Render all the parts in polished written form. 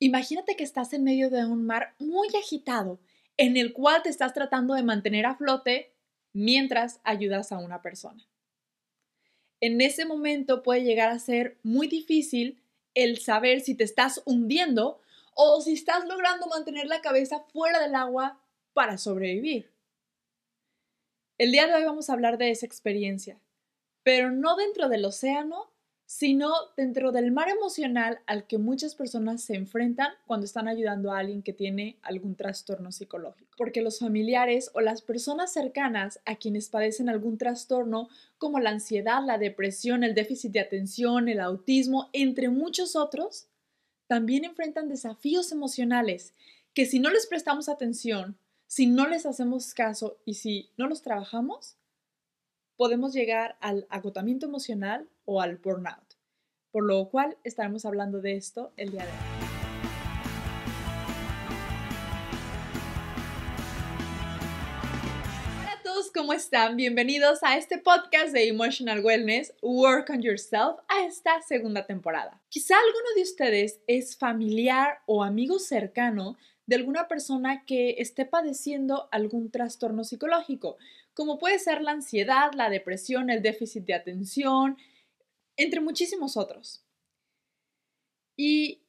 Imagínate que estás en medio de un mar muy agitado, en el cual te estás tratando de mantener a flote mientras ayudas a una persona. En ese momento puede llegar a ser muy difícil el saber si te estás hundiendo o si estás logrando mantener la cabeza fuera del agua para sobrevivir. El día de hoy vamos a hablar de esa experiencia, pero no dentro del océano, sino dentro del mar emocional al que muchas personas se enfrentan cuando están ayudando a alguien que tiene algún trastorno psicológico. Porque los familiares o las personas cercanas a quienes padecen algún trastorno, como la ansiedad, la depresión, el déficit de atención, el autismo, entre muchos otros, también enfrentan desafíos emocionales que si no les prestamos atención, si no les hacemos caso y si no los trabajamos, podemos llegar al agotamiento emocional o al burnout, por lo cual estaremos hablando de esto el día de hoy. Hola a todos, ¿cómo están? Bienvenidos a este podcast de Emotional Wellness, Work on Yourself, a esta segunda temporada. Quizá alguno de ustedes es familiar o amigo cercano de alguna persona que esté padeciendo algún trastorno psicológico, como puede ser la ansiedad, la depresión, el déficit de atención, entre muchísimos otros. Y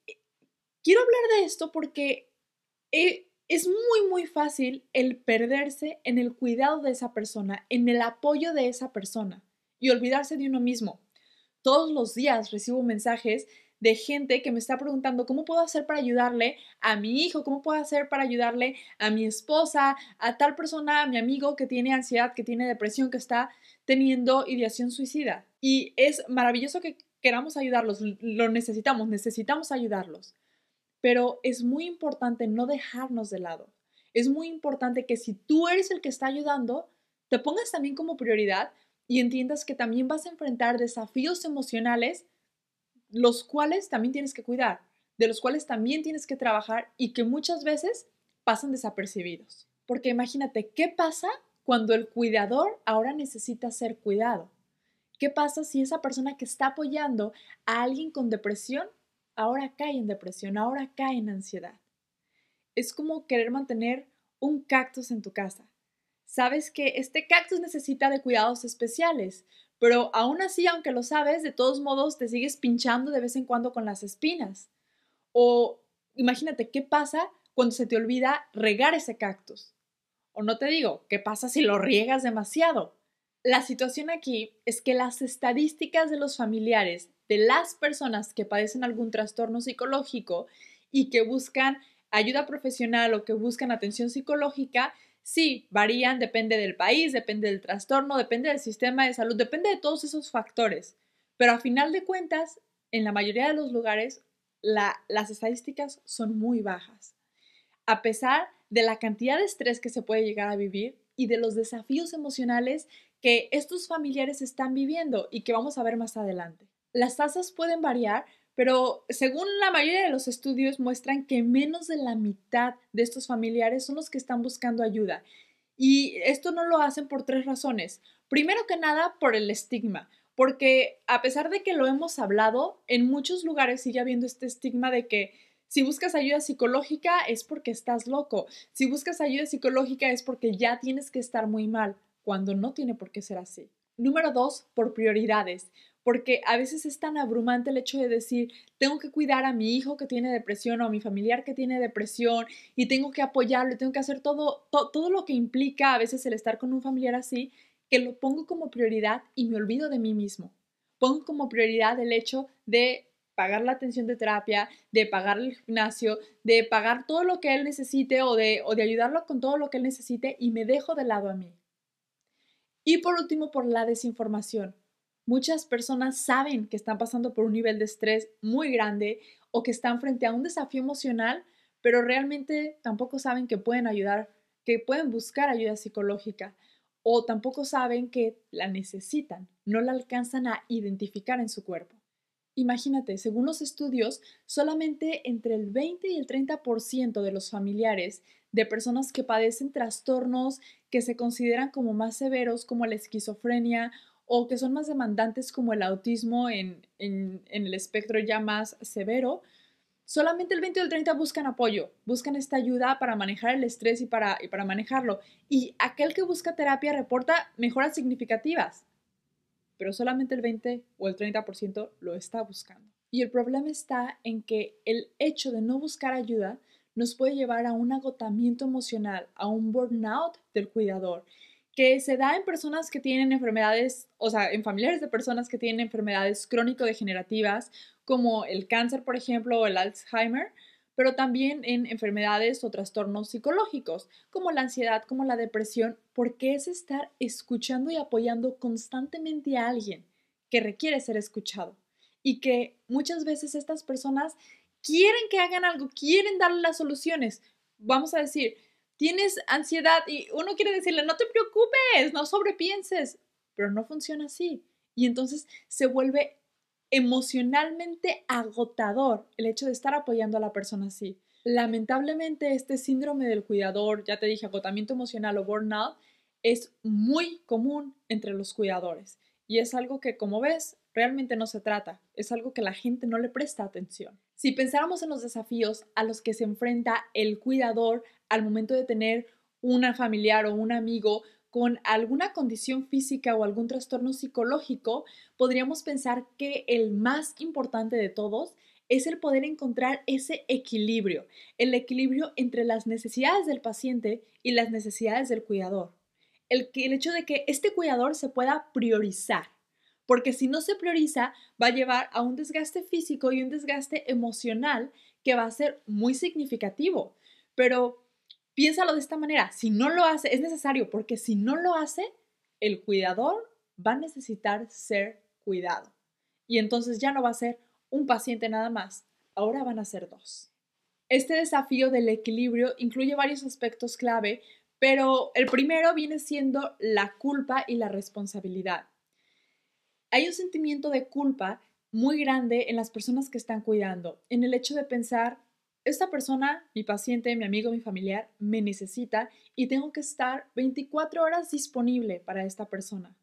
quiero hablar de esto porque es muy fácil el perderse en el cuidado de esa persona, en el apoyo de esa persona y olvidarse de uno mismo. Todos los días recibo mensajes de gente que me está preguntando cómo puedo hacer para ayudarle a mi hijo, cómo puedo hacer para ayudarle a mi esposa, a tal persona, a mi amigo que tiene ansiedad, que tiene depresión, que está teniendo ideación suicida. Y es maravilloso que queramos ayudarlos, lo necesitamos ayudarlos. Pero es muy importante no dejarnos de lado. Es muy importante que si tú eres el que está ayudando, te pongas también como prioridad y entiendas que también vas a enfrentar desafíos emocionales, los cuales también tienes que cuidar, de los cuales también tienes que trabajar y que muchas veces pasan desapercibidos. Porque imagínate, ¿qué pasa cuando el cuidador ahora necesita ser cuidado? ¿Qué pasa si esa persona que está apoyando a alguien con depresión ahora cae en depresión, ahora cae en ansiedad? Es como querer mantener un cactus en tu casa. Sabes que este cactus necesita de cuidados especiales, pero aún así, aunque lo sabes, de todos modos te sigues pinchando de vez en cuando con las espinas. O imagínate, ¿qué pasa cuando se te olvida regar ese cactus? O no te digo, ¿qué pasa si lo riegas demasiado? La situación aquí es que las estadísticas de los familiares de las personas que padecen algún trastorno psicológico y que buscan ayuda profesional o que buscan atención psicológica, sí, varían, depende del país, depende del trastorno, depende del sistema de salud, depende de todos esos factores. Pero a final de cuentas, en la mayoría de los lugares, las estadísticas son muy bajas. A pesar de la cantidad de estrés que se puede llegar a vivir y de los desafíos emocionales que estos familiares están viviendo y que vamos a ver más adelante. Las tasas pueden variar, pero según la mayoría de los estudios muestran que menos de la mitad de estos familiares son los que están buscando ayuda. Y esto no lo hacen por tres razones. Primero que nada, por el estigma, porque a pesar de que lo hemos hablado, en muchos lugares sigue habiendo este estigma de que si buscas ayuda psicológica es porque estás loco. Si buscas ayuda psicológica es porque ya tienes que estar muy mal, cuando no tiene por qué ser así. Número dos, por prioridades, porque a veces es tan abrumante el hecho de decir, tengo que cuidar a mi hijo que tiene depresión o a mi familiar que tiene depresión y tengo que apoyarlo, tengo que hacer todo lo que implica a veces el estar con un familiar así, que lo pongo como prioridad y me olvido de mí mismo. Pongo como prioridad el hecho de pagar la atención de terapia, de pagar el gimnasio, de pagar todo lo que él necesite o de ayudarlo con todo lo que él necesite y me dejo de lado a mí. Y por último, por la desinformación. Muchas personas saben que están pasando por un nivel de estrés muy grande o que están frente a un desafío emocional, pero realmente tampoco saben que pueden ayudar, que pueden buscar ayuda psicológica o tampoco saben que la necesitan, no la alcanzan a identificar en su cuerpo. Imagínate, según los estudios, solamente entre el 20 y el 30% de los familiares de personas que padecen trastornos que se consideran como más severos, como la esquizofrenia, o que son más demandantes como el autismo en el espectro ya más severo, Solamente el 20 o el 30 buscan apoyo, buscan esta ayuda para manejar el estrés y para manejarlo. Y aquel que busca terapia reporta mejoras significativas, pero solamente el 20 o el 30% lo está buscando. Y el problema está en que el hecho de no buscar ayuda nos puede llevar a un agotamiento emocional, a un burnout del cuidador, que se da en personas que tienen enfermedades, o sea, en familiares de personas que tienen enfermedades crónico-degenerativas, como el cáncer, por ejemplo, o el Alzheimer, pero también en enfermedades o trastornos psicológicos, como la ansiedad, como la depresión, porque es estar escuchando y apoyando constantemente a alguien que requiere ser escuchado y que muchas veces estas personas quieren que hagan algo, quieren darle las soluciones. Vamos a decir, tienes ansiedad y uno quiere decirle, no te preocupes, no sobrepienses, pero no funciona así. Y entonces se vuelve emocionalmente agotador el hecho de estar apoyando a la persona así. Lamentablemente, este síndrome del cuidador, ya te dije, agotamiento emocional o burnout, es muy común entre los cuidadores. Y es algo que, como ves, realmente no se trata. Es algo que la gente no le presta atención. Si pensáramos en los desafíos a los que se enfrenta el cuidador al momento de tener una familiar o un amigo con alguna condición física o algún trastorno psicológico, podríamos pensar que el más importante de todos es el poder encontrar ese equilibrio, el equilibrio entre las necesidades del paciente y las necesidades del cuidador. El hecho de que este cuidador se pueda priorizar, porque si no se prioriza va a llevar a un desgaste físico y un desgaste emocional que va a ser muy significativo. Pero piénsalo de esta manera, si no lo hace, es necesario, porque si no lo hace, el cuidador va a necesitar ser cuidado. Y entonces ya no va a ser un paciente nada más, ahora van a ser dos. Este desafío del equilibrio incluye varios aspectos clave, pero el primero viene siendo la culpa y la responsabilidad. Hay un sentimiento de culpa muy grande en las personas que están cuidando, en el hecho de pensar, esta persona, mi paciente, mi amigo, mi familiar, me necesita y tengo que estar 24 horas disponible para esta persona.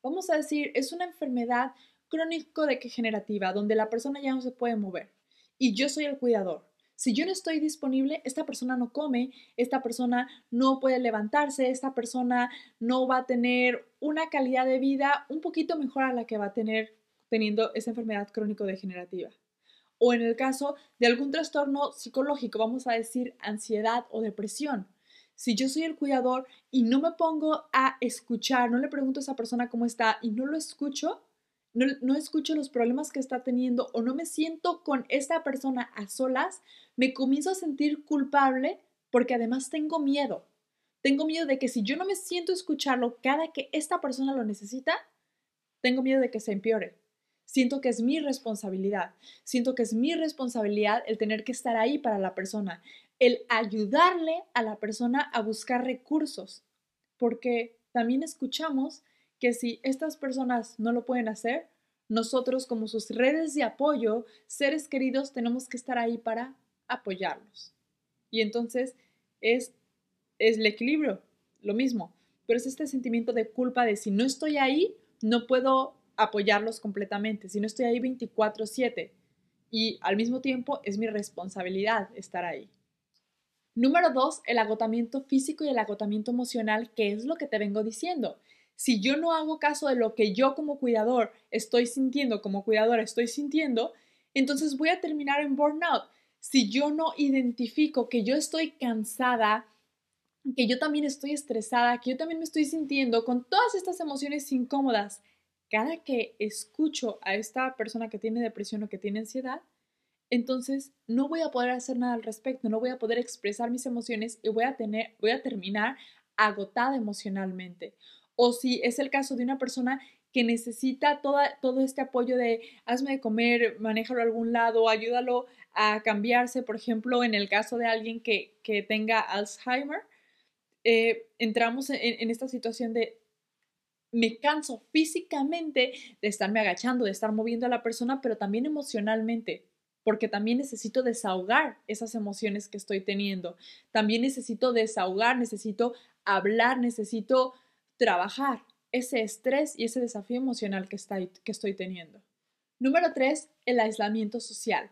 Vamos a decir, es una enfermedad crónico-degenerativa donde la persona ya no se puede mover y yo soy el cuidador. Si yo no estoy disponible, esta persona no come, esta persona no puede levantarse, esta persona no va a tener una calidad de vida un poquito mejor a la que va a tener teniendo esa enfermedad crónico-degenerativa. O en el caso de algún trastorno psicológico, vamos a decir ansiedad o depresión. Si yo soy el cuidador y no me pongo a escuchar, no le pregunto a esa persona cómo está y no lo escucho, no escucho los problemas que está teniendo o no me siento con esta persona a solas, me comienzo a sentir culpable porque además tengo miedo. Tengo miedo de que si yo no me siento a escucharlo cada que esta persona lo necesita, tengo miedo de que se empeore. Siento que es mi responsabilidad. Siento que es mi responsabilidad el tener que estar ahí para la persona, el ayudarle a la persona a buscar recursos, porque también escuchamos que si estas personas no lo pueden hacer, nosotros como sus redes de apoyo, seres queridos, tenemos que estar ahí para apoyarlos. Y entonces es, es el equilibrio, lo mismo, pero es este sentimiento de culpa de si no estoy ahí, no puedo apoyarlos completamente, si no estoy ahí 24/7 y al mismo tiempo es mi responsabilidad estar ahí. Número 2, el agotamiento físico y el agotamiento emocional, que es lo que te vengo diciendo. Si yo no hago caso de lo que yo como cuidador estoy sintiendo, como cuidadora estoy sintiendo, entonces voy a terminar en burnout. Si yo no identifico que yo estoy cansada, que yo también estoy estresada, que yo también me estoy sintiendo con todas estas emociones incómodas, cada que escucho a esta persona que tiene depresión o que tiene ansiedad, entonces no voy a poder hacer nada al respecto, no voy a poder expresar mis emociones y voy a terminar agotada emocionalmente. O si es el caso de una persona que necesita todo este apoyo de hazme de comer, manéjalo a algún lado, ayúdalo a cambiarse, por ejemplo, en el caso de alguien que tenga Alzheimer, entramos en esta situación de me canso físicamente de estarme agachando, de estar moviendo a la persona, pero también emocionalmente, porque también necesito desahogar esas emociones que estoy teniendo. También necesito desahogar, necesito hablar, necesito trabajar ese estrés y ese desafío emocional que estoy teniendo. Número 3, el aislamiento social.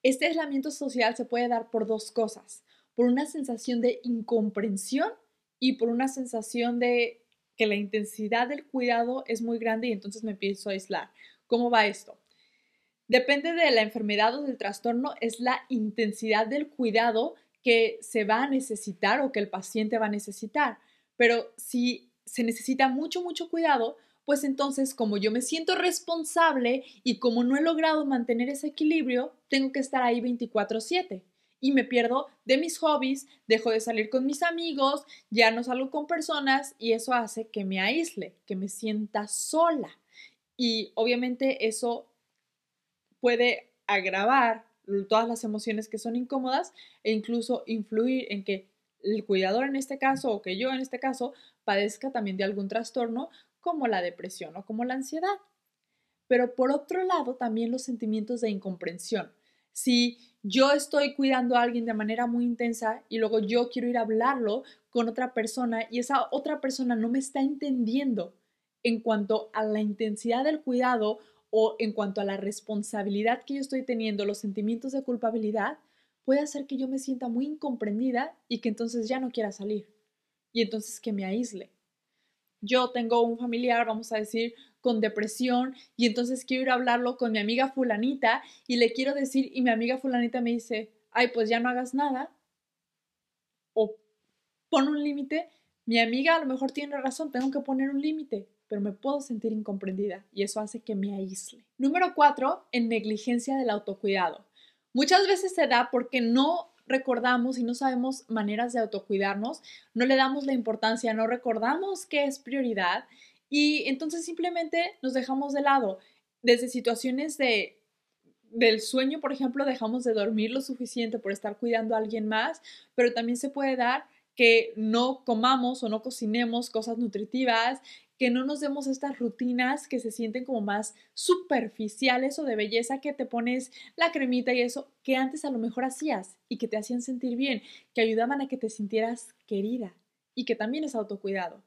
Este aislamiento social se puede dar por dos cosas, por una sensación de incomprensión y por una sensación de que la intensidad del cuidado es muy grande y entonces me empiezo a aislar. ¿Cómo va esto? Depende de la enfermedad o del trastorno, es la intensidad del cuidado que se va a necesitar o que el paciente va a necesitar. Pero si se necesita mucho, mucho cuidado, pues entonces como yo me siento responsable y como no he logrado mantener ese equilibrio, tengo que estar ahí 24/7 y me pierdo de mis hobbies, dejo de salir con mis amigos, ya no salgo con personas y eso hace que me aísle, que me sienta sola. Y obviamente eso puede agravar todas las emociones que son incómodas e incluso influir en que el cuidador en este caso o que yo en este caso padezca también de algún trastorno como la depresión o como la ansiedad. Pero por otro lado, también los sentimientos de incomprensión. Si yo estoy cuidando a alguien de manera muy intensa y luego yo quiero ir a hablarlo con otra persona y esa otra persona no me está entendiendo en cuanto a la intensidad del cuidado o en cuanto a la responsabilidad que yo estoy teniendo, los sentimientos de culpabilidad, puede hacer que yo me sienta muy incomprendida y que entonces ya no quiera salir y entonces que me aísle. Yo tengo un familiar, vamos a decir, con depresión y entonces quiero ir a hablarlo con mi amiga fulanita y le quiero decir y mi amiga fulanita me dice, ay, pues ya no hagas nada o pon un límite. Mi amiga a lo mejor tiene razón, tengo que poner un límite, pero me puedo sentir incomprendida y eso hace que me aísle. Número 4, en negligencia del autocuidado. Muchas veces se da porque no recordamos y no sabemos maneras de autocuidarnos, no le damos la importancia, no recordamos que es prioridad y entonces simplemente nos dejamos de lado. Desde situaciones del sueño, por ejemplo, dejamos de dormir lo suficiente por estar cuidando a alguien más, pero también se puede dar que no comamos o no cocinemos cosas nutritivas, que no nos demos estas rutinas que se sienten como más superficiales o de belleza, que te pones la cremita y eso que antes a lo mejor hacías y que te hacían sentir bien, que ayudaban a que te sintieras querida y que también es autocuidado.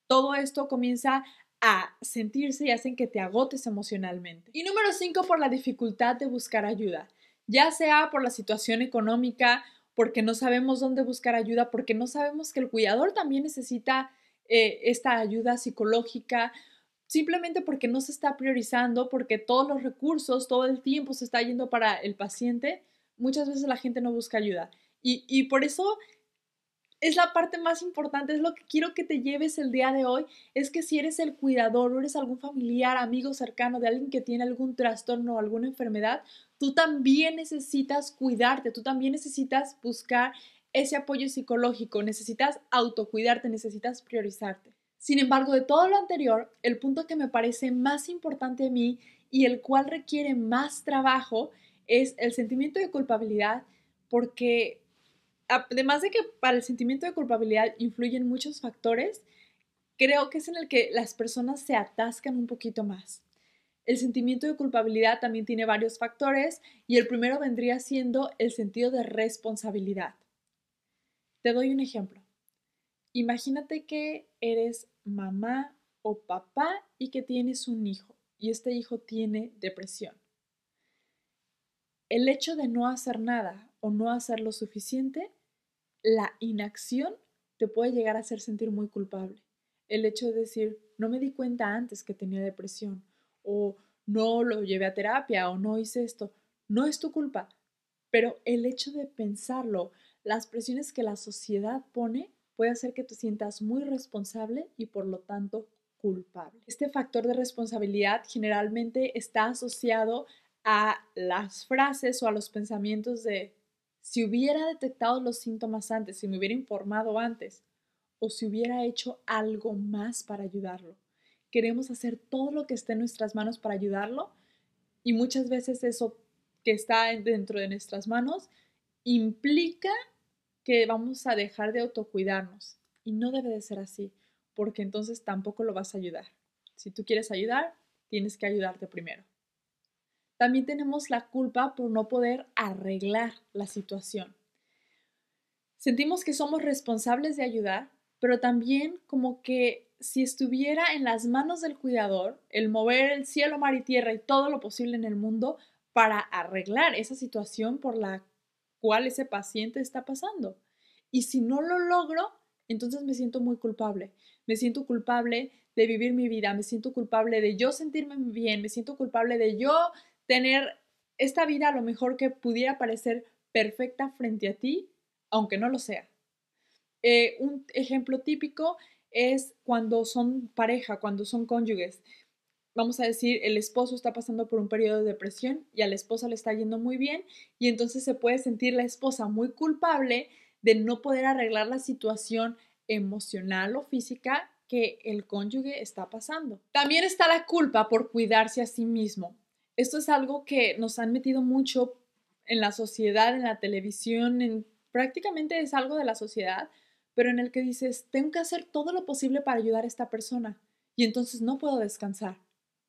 Todo esto comienza a sentirse y hacen que te agotes emocionalmente. Y número 5, por la dificultad de buscar ayuda, ya sea por la situación económica, porque no sabemos dónde buscar ayuda, porque no sabemos que el cuidador también necesita esta ayuda psicológica, simplemente porque no se está priorizando, porque todos los recursos, todo el tiempo se está yendo para el paciente, muchas veces la gente no busca ayuda. Y por eso es la parte más importante, es lo que quiero que te lleves el día de hoy, es que si eres el cuidador o eres algún familiar, amigo cercano de alguien que tiene algún trastorno o alguna enfermedad, tú también necesitas cuidarte, tú también necesitas buscar ese apoyo psicológico, necesitas autocuidarte, necesitas priorizarte. Sin embargo, de todo lo anterior, el punto que me parece más importante a mí y el cual requiere más trabajo es el sentimiento de culpabilidad, porque además de que para el sentimiento de culpabilidad influyen muchos factores, creo que es en el que las personas se atascan un poquito más. El sentimiento de culpabilidad también tiene varios factores y el primero vendría siendo el sentido de responsabilidad. Te doy un ejemplo. Imagínate que eres mamá o papá y que tienes un hijo y este hijo tiene depresión. El hecho de no hacer nada o no hacer lo suficiente, la inacción te puede llegar a hacer sentir muy culpable. El hecho de decir, no me di cuenta antes que tenía depresión, o no lo llevé a terapia, o no hice esto, no es tu culpa. Pero el hecho de pensarlo, las presiones que la sociedad pone, puede hacer que te sientas muy responsable y por lo tanto culpable. Este factor de responsabilidad generalmente está asociado a las frases o a los pensamientos de si hubiera detectado los síntomas antes, si me hubiera informado antes o si hubiera hecho algo más para ayudarlo. Queremos hacer todo lo que esté en nuestras manos para ayudarlo y muchas veces eso que está dentro de nuestras manos implica que vamos a dejar de autocuidarnos y no debe de ser así, porque entonces tampoco lo vas a ayudar. Si tú quieres ayudar, tienes que ayudarte primero. También tenemos la culpa por no poder arreglar la situación. Sentimos que somos responsables de ayudar, pero también como que si estuviera en las manos del cuidador, el mover el cielo, mar y tierra y todo lo posible en el mundo para arreglar esa situación por la cual ese paciente está pasando. Y si no lo logro, entonces me siento muy culpable. Me siento culpable de vivir mi vida, me siento culpable de yo sentirme bien, me siento culpable de yo tener esta vida a lo mejor que pudiera parecer perfecta frente a ti, aunque no lo sea. Un ejemplo típico es cuando son pareja, cuando son cónyuges. Vamos a decir, el esposo está pasando por un periodo de depresión y a la esposa le está yendo muy bien y entonces se puede sentir la esposa muy culpable de no poder arreglar la situación emocional o física que el cónyuge está pasando. También está la culpa por cuidarse a sí mismo. Esto es algo que nos han metido mucho en la sociedad, en la televisión, prácticamente es algo de la sociedad, pero en el que dices, tengo que hacer todo lo posible para ayudar a esta persona y entonces no puedo descansar.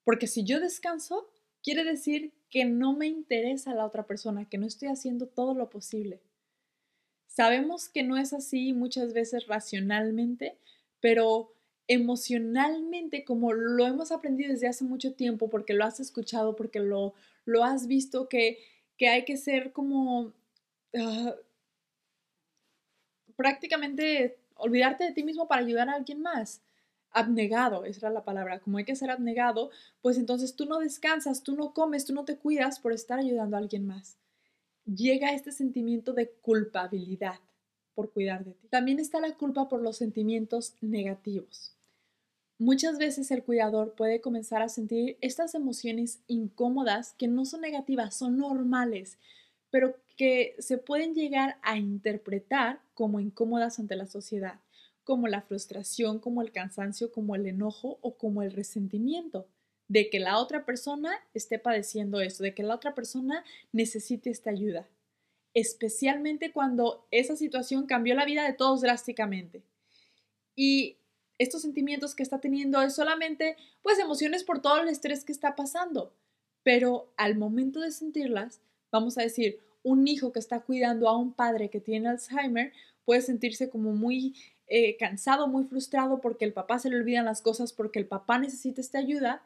Porque si yo descanso, quiere decir que no me interesa la otra persona, que no estoy haciendo todo lo posible. Sabemos que no es así muchas veces racionalmente, pero emocionalmente, como lo hemos aprendido desde hace mucho tiempo, porque lo has escuchado, porque lo has visto, que hay que ser como uh, prácticamente olvidarte de ti mismo para ayudar a alguien más. Abnegado, esa era la palabra. Como hay que ser abnegado, pues entonces tú no descansas, tú no comes, tú no te cuidas por estar ayudando a alguien más. Llega este sentimiento de culpabilidad por cuidar de ti. También está la culpa por los sentimientos negativos. Muchas veces el cuidador puede comenzar a sentir estas emociones incómodas que no son negativas, son normales, pero que se pueden llegar a interpretar como incómodas ante la sociedad, como la frustración, como el cansancio, como el enojo o como el resentimiento de que la otra persona esté padeciendo esto, de que la otra persona necesite esta ayuda, especialmente cuando esa situación cambió la vida de todos drásticamente. Y estos sentimientos que está teniendo es solamente pues emociones por todo el estrés que está pasando, pero al momento de sentirlas, vamos a decir, un hijo que está cuidando a un padre que tiene Alzheimer puede sentirse como muy cansado, muy frustrado porque el papá se le olvidan las cosas, porque el papá necesita esta ayuda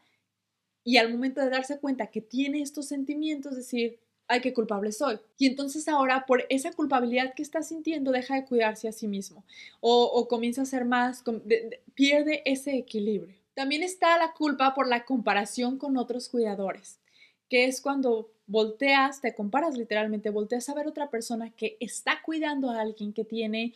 y al momento de darse cuenta que tiene estos sentimientos, decir, ay, qué culpable soy. Y entonces ahora por esa culpabilidad que está sintiendo deja de cuidarse a sí mismo o comienza a ser más, pierde ese equilibrio. También está la culpa por la comparación con otros cuidadores, que es cuando volteas, te comparas literalmente, volteas a ver otra persona que está cuidando a alguien que tiene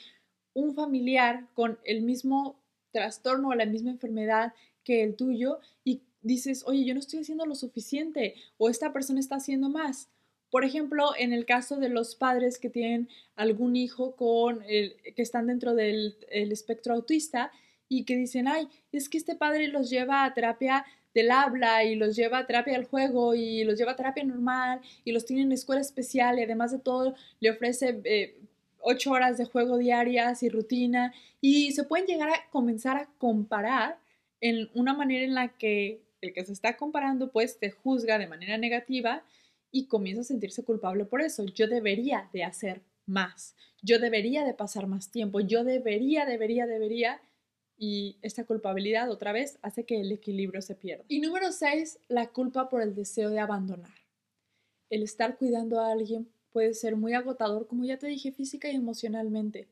un familiar con el mismo trastorno o la misma enfermedad que el tuyo y dices, oye, yo no estoy haciendo lo suficiente o esta persona está haciendo más. Por ejemplo, en el caso de los padres que tienen algún hijo que están dentro del espectro autista y que dicen, ay, es que este padre los lleva a terapia del habla y los lleva a terapia del juego y los lleva a terapia normal y los tiene en escuela especial y además de todo le ofrece 8 horas de juego diarias y rutina y se pueden llegar a comenzar a comparar en una manera en la que el que se está comparando pues te juzga de manera negativa y comienza a sentirse culpable por eso. Yo debería de hacer más, yo debería de pasar más tiempo, yo debería y esta culpabilidad otra vez hace que el equilibrio se pierda. Y número 6, la culpa por el deseo de abandonar. El estar cuidando a alguien puede ser muy agotador, como ya te dije, física y emocionalmente.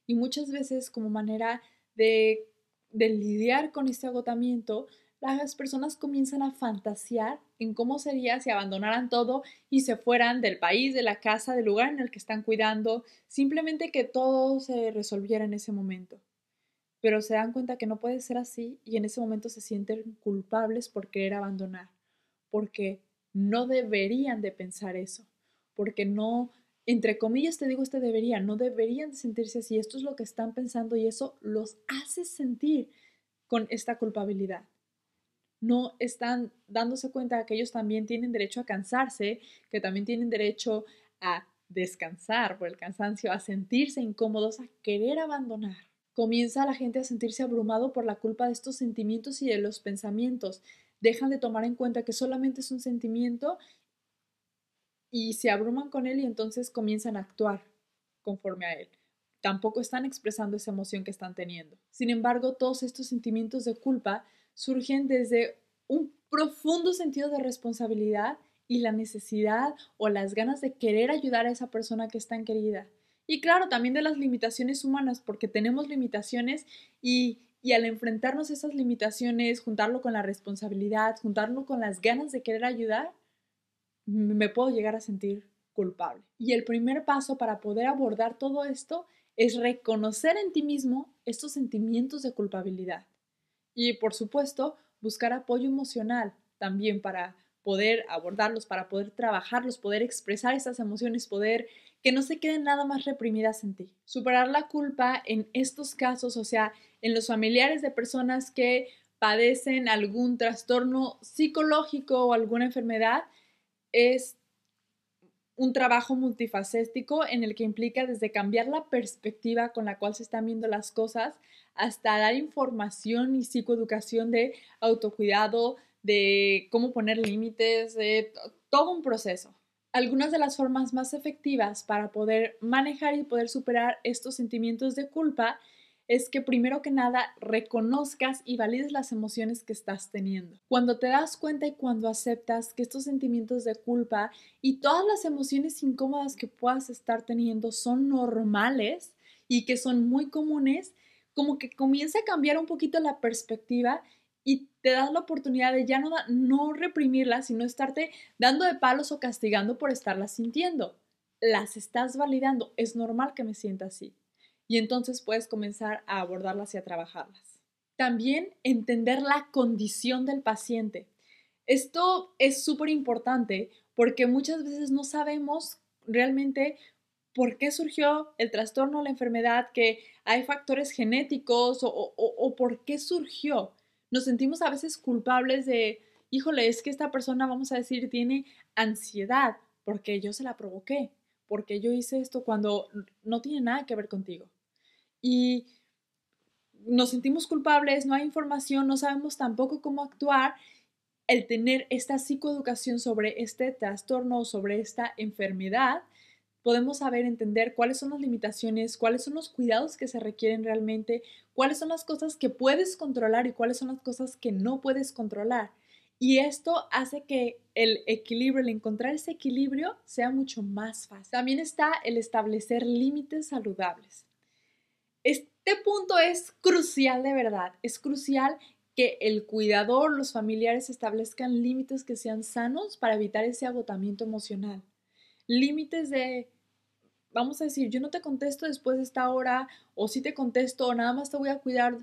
Y muchas veces como manera de lidiar con este agotamiento, las personas comienzan a fantasear en cómo sería si abandonaran todo y se fueran del país, de la casa, del lugar en el que están cuidando, simplemente que todo se resolviera en ese momento. Pero se dan cuenta que no puede ser así y en ese momento se sienten culpables por querer abandonar, porque no deberían de pensar eso, porque no, entre comillas te digo no deberían de sentirse así, esto es lo que están pensando y eso los hace sentir con esta culpabilidad. No están dándose cuenta de que ellos también tienen derecho a cansarse, que también tienen derecho a descansar por el cansancio, a sentirse incómodos, a querer abandonar. Comienza la gente a sentirse abrumado por la culpa de estos sentimientos y de los pensamientos. Dejan de tomar en cuenta que solamente es un sentimiento y se abruman con él y entonces comienzan a actuar conforme a él. Tampoco están expresando esa emoción que están teniendo. Sin embargo, todos estos sentimientos de culpa surgen desde un profundo sentido de responsabilidad y la necesidad o las ganas de querer ayudar a esa persona que es tan querida. Y claro, también de las limitaciones humanas, porque tenemos limitaciones y al enfrentarnos a esas limitaciones, juntarlo con la responsabilidad, juntarlo con las ganas de querer ayudar, me puedo llegar a sentir culpable. Y el primer paso para poder abordar todo esto es reconocer en ti mismo estos sentimientos de culpabilidad. Y por supuesto, buscar apoyo emocional también para poder abordarlos, para poder trabajarlos, poder expresar esas emociones, poder que no se queden nada más reprimidas en ti. Superar la culpa en estos casos, o sea, en los familiares de personas que padecen algún trastorno psicológico o alguna enfermedad, es un trabajo multifacético en el que implica desde cambiar la perspectiva con la cual se están viendo las cosas hasta dar información y psicoeducación de autocuidado, de cómo poner límites, de todo un proceso. Algunas de las formas más efectivas para poder manejar y poder superar estos sentimientos de culpa es que primero que nada reconozcas y valides las emociones que estás teniendo. Cuando te das cuenta y cuando aceptas que estos sentimientos de culpa y todas las emociones incómodas que puedas estar teniendo son normales y que son muy comunes, como que comienza a cambiar un poquito la perspectiva y te das la oportunidad de ya no reprimirlas, sino estarte dando de palos o castigando por estarlas sintiendo. Las estás validando. Es normal que me sienta así. Y entonces puedes comenzar a abordarlas y a trabajarlas. También entender la condición del paciente. Esto es súper importante porque muchas veces no sabemos realmente por qué surgió el trastorno o la enfermedad, que hay factores genéticos o por qué surgió. Nos sentimos a veces culpables de, híjole, es que esta persona, vamos a decir, tiene ansiedad porque yo se la provoqué, porque yo hice esto cuando no tiene nada que ver contigo. Y nos sentimos culpables, no hay información, no sabemos tampoco cómo actuar. El tener esta psicoeducación sobre este trastorno o sobre esta enfermedad, podemos saber entender cuáles son las limitaciones, cuáles son los cuidados que se requieren realmente, cuáles son las cosas que puedes controlar y cuáles son las cosas que no puedes controlar. Y esto hace que el equilibrio, el encontrar ese equilibrio sea mucho más fácil. También está el establecer límites saludables. Este punto es crucial de verdad, es crucial que el cuidador, los familiares establezcan límites que sean sanos para evitar ese agotamiento emocional. Límites de, vamos a decir, yo no te contesto después de esta hora, o sí te contesto, o nada más te voy a cuidar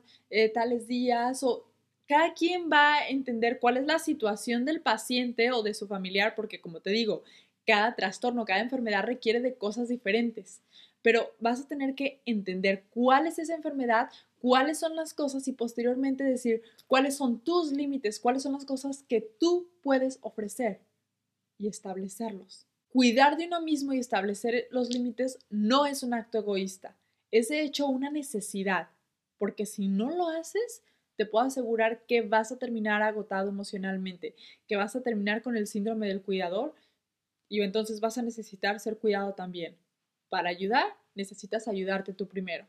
tales días, o cada quien va a entender cuál es la situación del paciente o de su familiar, porque como te digo, cada trastorno, cada enfermedad requiere de cosas diferentes, pero vas a tener que entender cuál es esa enfermedad, cuáles son las cosas y posteriormente decir cuáles son tus límites, cuáles son las cosas que tú puedes ofrecer y establecerlos. Cuidar de uno mismo y establecer los límites no es un acto egoísta, es de hecho una necesidad, porque si no lo haces, te puedo asegurar que vas a terminar agotado emocionalmente, que vas a terminar con el síndrome del cuidador y entonces vas a necesitar ser cuidado también. Para ayudar, necesitas ayudarte tú primero.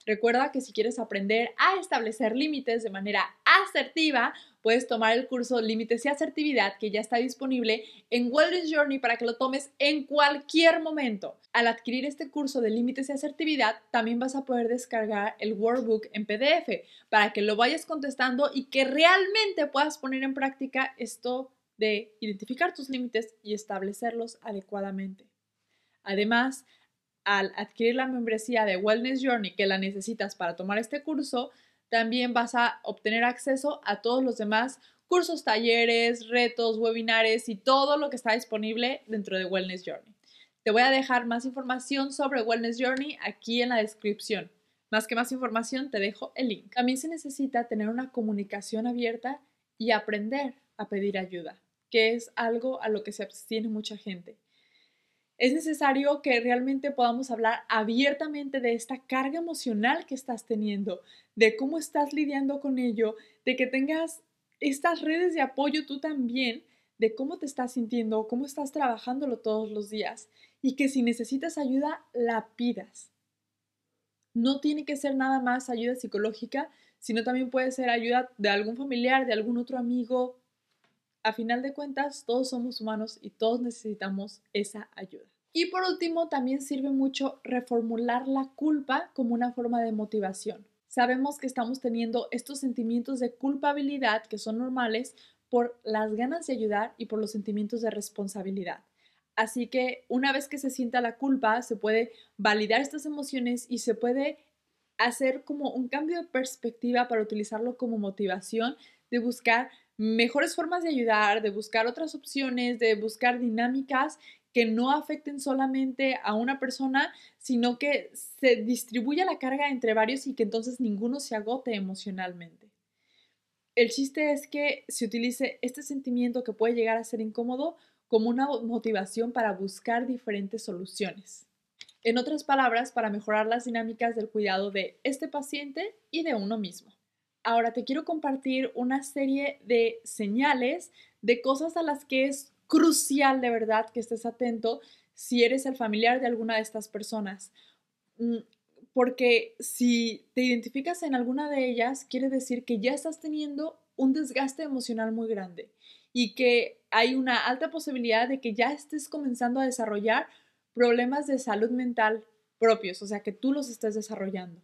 Recuerda que si quieres aprender a establecer límites de manera asertiva, puedes tomar el curso Límites y Asertividad que ya está disponible en Wellness Journey para que lo tomes en cualquier momento. Al adquirir este curso de Límites y Asertividad, también vas a poder descargar el workbook en PDF para que lo vayas contestando y que realmente puedas poner en práctica esto de identificar tus límites y establecerlos adecuadamente. Además, al adquirir la membresía de Wellness Journey que la necesitas para tomar este curso, también vas a obtener acceso a todos los demás cursos, talleres, retos, webinares y todo lo que está disponible dentro de Wellness Journey. Te voy a dejar más información sobre Wellness Journey aquí en la descripción. Más información, te dejo el link. También se necesita tener una comunicación abierta y aprender a pedir ayuda, que es algo a lo que se abstiene mucha gente. Es necesario que realmente podamos hablar abiertamente de esta carga emocional que estás teniendo, de cómo estás lidiando con ello, de que tengas estas redes de apoyo tú también, de cómo te estás sintiendo, cómo estás trabajándolo todos los días y que si necesitas ayuda, la pidas. No tiene que ser nada más ayuda psicológica, sino también puede ser ayuda de algún familiar, de algún otro amigo, A final de cuentas, todos somos humanos y todos necesitamos esa ayuda. Y por último, también sirve mucho reformular la culpa como una forma de motivación. Sabemos que estamos teniendo estos sentimientos de culpabilidad que son normales por las ganas de ayudar y por los sentimientos de responsabilidad. Así que una vez que se sienta la culpa, se puede validar estas emociones y se puede hacer como un cambio de perspectiva para utilizarlo como motivación de buscar mejores formas de ayudar, de buscar otras opciones, de buscar dinámicas que no afecten solamente a una persona, sino que se distribuya la carga entre varios y que entonces ninguno se agote emocionalmente. El chiste es que se utilice este sentimiento que puede llegar a ser incómodo como una motivación para buscar diferentes soluciones. En otras palabras, para mejorar las dinámicas del cuidado de este paciente y de uno mismo. Ahora te quiero compartir una serie de señales de cosas a las que es crucial de verdad que estés atento si eres el familiar de alguna de estas personas. Porque si te identificas en alguna de ellas, quiere decir que ya estás teniendo un desgaste emocional muy grande y que hay una alta posibilidad de que ya estés comenzando a desarrollar problemas de salud mental propios, o sea, que tú los estés desarrollando.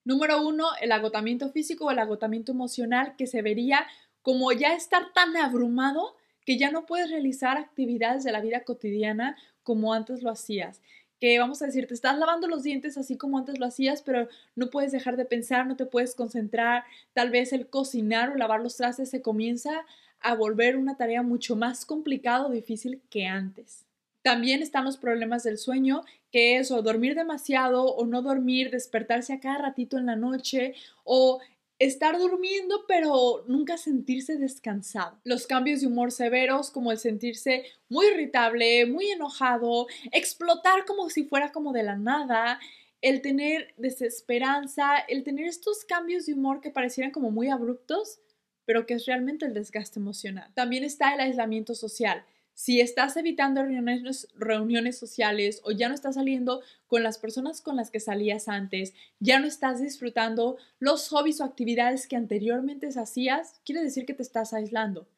Número 1, el agotamiento físico o el agotamiento emocional, que se vería como ya estar tan abrumado que ya no puedes realizar actividades de la vida cotidiana como antes lo hacías. Que vamos a decir, te estás lavando los dientes así como antes lo hacías, pero no puedes dejar de pensar, no te puedes concentrar. Tal vez el cocinar o lavar los trastes se comienza a volver una tarea mucho más complicada o difícil que antes. También están los problemas del sueño, que es o dormir demasiado o no dormir, despertarse a cada ratito en la noche o estar durmiendo pero nunca sentirse descansado. Los cambios de humor severos como el sentirse muy irritable, muy enojado, explotar como si fuera como de la nada, el tener desesperanza, el tener estos cambios de humor que parecieran como muy abruptos, pero que es realmente el desgaste emocional. También está el aislamiento social. Si estás evitando reuniones sociales o ya no estás saliendo con las personas con las que salías antes, ya no estás disfrutando los hobbies o actividades que anteriormente hacías, quiere decir que te estás aislando.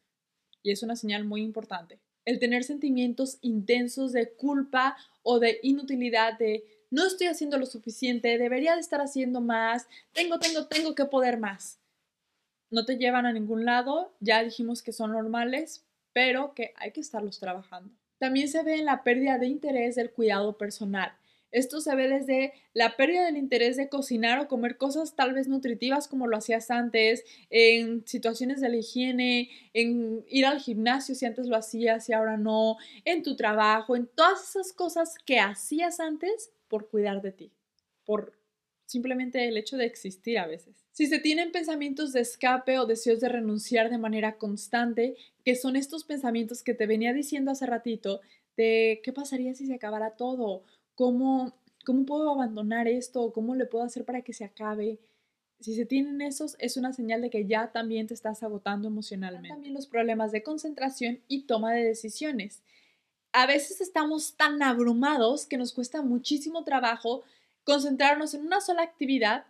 Y es una señal muy importante. El tener sentimientos intensos de culpa o de inutilidad, de no estoy haciendo lo suficiente, debería de estar haciendo más, tengo que poder más. No te llevan a ningún lado, ya dijimos que son normales, pero que hay que estarlos trabajando. También se ve en la pérdida de interés del cuidado personal. Esto se ve desde la pérdida del interés de cocinar o comer cosas tal vez nutritivas como lo hacías antes, en situaciones de la higiene, en ir al gimnasio si antes lo hacías y ahora no, en tu trabajo, en todas esas cosas que hacías antes por cuidar de ti, por simplemente el hecho de existir a veces. Si se tienen pensamientos de escape o deseos de renunciar de manera constante, que son estos pensamientos que te venía diciendo hace ratito, de qué pasaría si se acabara todo, cómo puedo abandonar esto, cómo le puedo hacer para que se acabe. Si se tienen esos, es una señal de que ya también te estás agotando emocionalmente. También los problemas de concentración y toma de decisiones. A veces estamos tan abrumados que nos cuesta muchísimo trabajo concentrarnos en una sola actividad.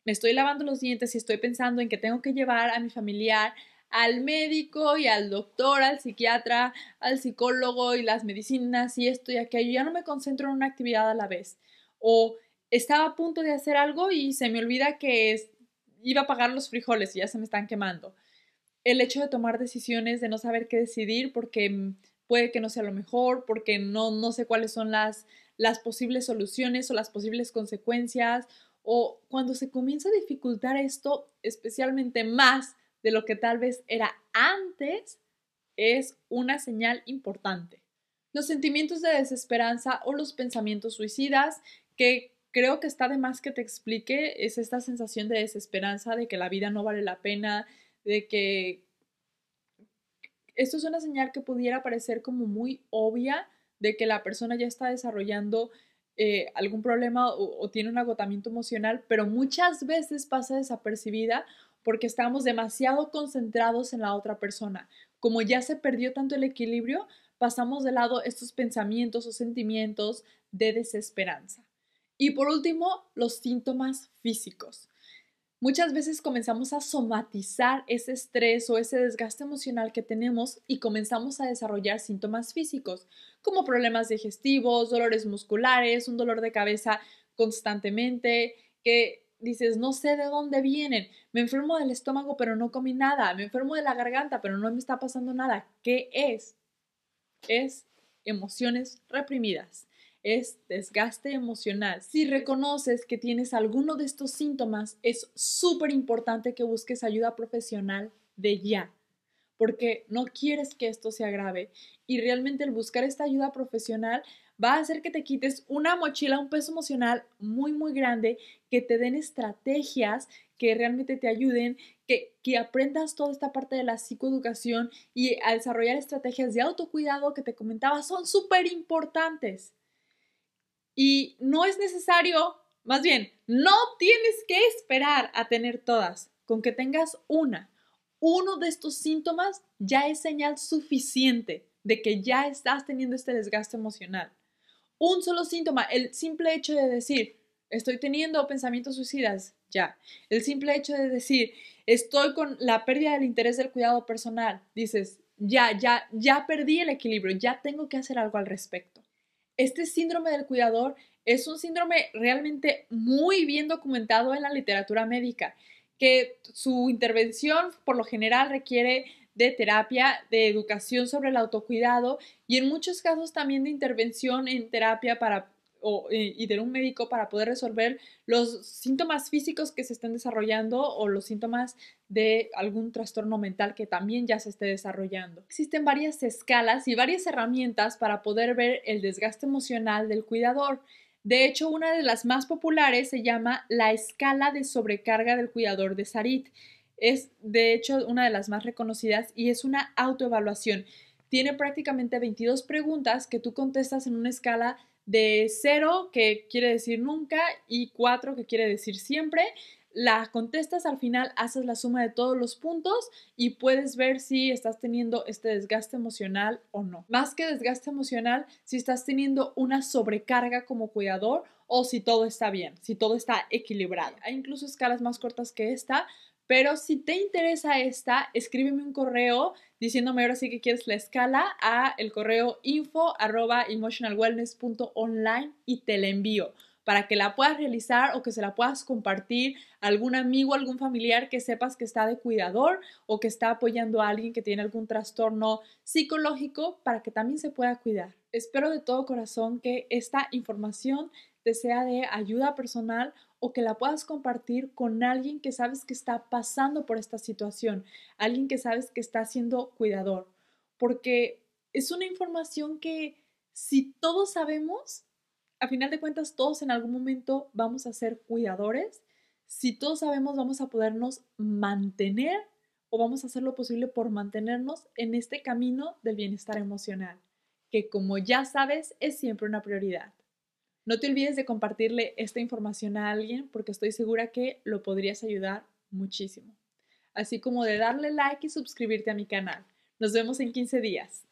Me estoy lavando los dientes y estoy pensando en que tengo que llevar a mi familiar al médico y al doctor, al psiquiatra, al psicólogo y las medicinas y esto y aquello. Ya no me concentro en una actividad a la vez. O estaba a punto de hacer algo y se me olvida que iba a pagar los frijoles y ya se me están quemando. El hecho de tomar decisiones, de no saber qué decidir porque puede que no sea lo mejor, porque no sé cuáles son las posibles soluciones o las posibles consecuencias, o cuando se comienza a dificultar esto, especialmente más de lo que tal vez era antes, es una señal importante. Los sentimientos de desesperanza o los pensamientos suicidas, que creo que está de más que te explique, es esta sensación de desesperanza, de que la vida no vale la pena, de que esto es una señal que pudiera parecer como muy obvia de que la persona ya está desarrollando algún problema o tiene un agotamiento emocional, pero muchas veces pasa desapercibida porque estamos demasiado concentrados en la otra persona. Como ya se perdió tanto el equilibrio, pasamos de lado estos pensamientos o sentimientos de desesperanza. Y por último, los síntomas físicos. Muchas veces comenzamos a somatizar ese estrés o ese desgaste emocional que tenemos y comenzamos a desarrollar síntomas físicos, como problemas digestivos, dolores musculares, un dolor de cabeza constantemente, que dices, no sé de dónde vienen, me enfermo del estómago pero no comí nada, me enfermo de la garganta pero no me está pasando nada. ¿Qué es? Es emociones reprimidas, es desgaste emocional. Si reconoces que tienes alguno de estos síntomas, es súper importante que busques ayuda profesional de ya, porque no quieres que esto se agrave y realmente el buscar esta ayuda profesional va a hacer que te quites una mochila, un peso emocional muy, muy grande, que te den estrategias que realmente te ayuden, que aprendas toda esta parte de la psicoeducación y a desarrollar estrategias de autocuidado que te comentaba son súper importantes. Y no es necesario, más bien, no tienes que esperar a tener todas. Con que tengas uno de estos síntomas ya es señal suficiente de que ya estás teniendo este desgaste emocional. Un solo síntoma, el simple hecho de decir, estoy teniendo pensamientos suicidas, ya. El simple hecho de decir, estoy con la pérdida del interés del cuidado personal, dices, ya perdí el equilibrio, ya tengo que hacer algo al respecto. Este síndrome del cuidador es un síndrome realmente muy bien documentado en la literatura médica, que su intervención por lo general requiere de terapia, de educación sobre el autocuidado y en muchos casos también de intervención en terapia y de un médico para poder resolver los síntomas físicos que se estén desarrollando o los síntomas de algún trastorno mental que también ya se esté desarrollando. Existen varias escalas y varias herramientas para poder ver el desgaste emocional del cuidador. De hecho, una de las más populares se llama la escala de sobrecarga del cuidador de Sarit. Es, de hecho, una de las más reconocidas y es una autoevaluación. Tiene prácticamente 22 preguntas que tú contestas en una escala de 0, que quiere decir nunca, y 4, que quiere decir siempre. La contestas al final, haces la suma de todos los puntos y puedes ver si estás teniendo este desgaste emocional o no. Más que desgaste emocional, si estás teniendo una sobrecarga como cuidador o si todo está bien, si todo está equilibrado. Hay incluso escalas más cortas que esta, pero si te interesa esta, escríbeme un correo diciéndome ahora sí que quieres la escala a el correo info@emotionalwellness.online y te la envío para que la puedas realizar o que se la puedas compartir a algún amigo, algún familiar que sepas que está de cuidador o que está apoyando a alguien que tiene algún trastorno psicológico para que también se pueda cuidar. Espero de todo corazón que esta información te sea de ayuda personal o que la puedas compartir con alguien que sabes que está pasando por esta situación, alguien que sabes que está siendo cuidador, porque es una información que si todos sabemos, a final de cuentas todos en algún momento vamos a ser cuidadores, si todos sabemos vamos a podernos mantener o vamos a hacer lo posible por mantenernos en este camino del bienestar emocional, que como ya sabes es siempre una prioridad. No te olvides de compartirle esta información a alguien porque estoy segura que lo podrías ayudar muchísimo. Así como de darle like y suscribirte a mi canal. Nos vemos en 15 días.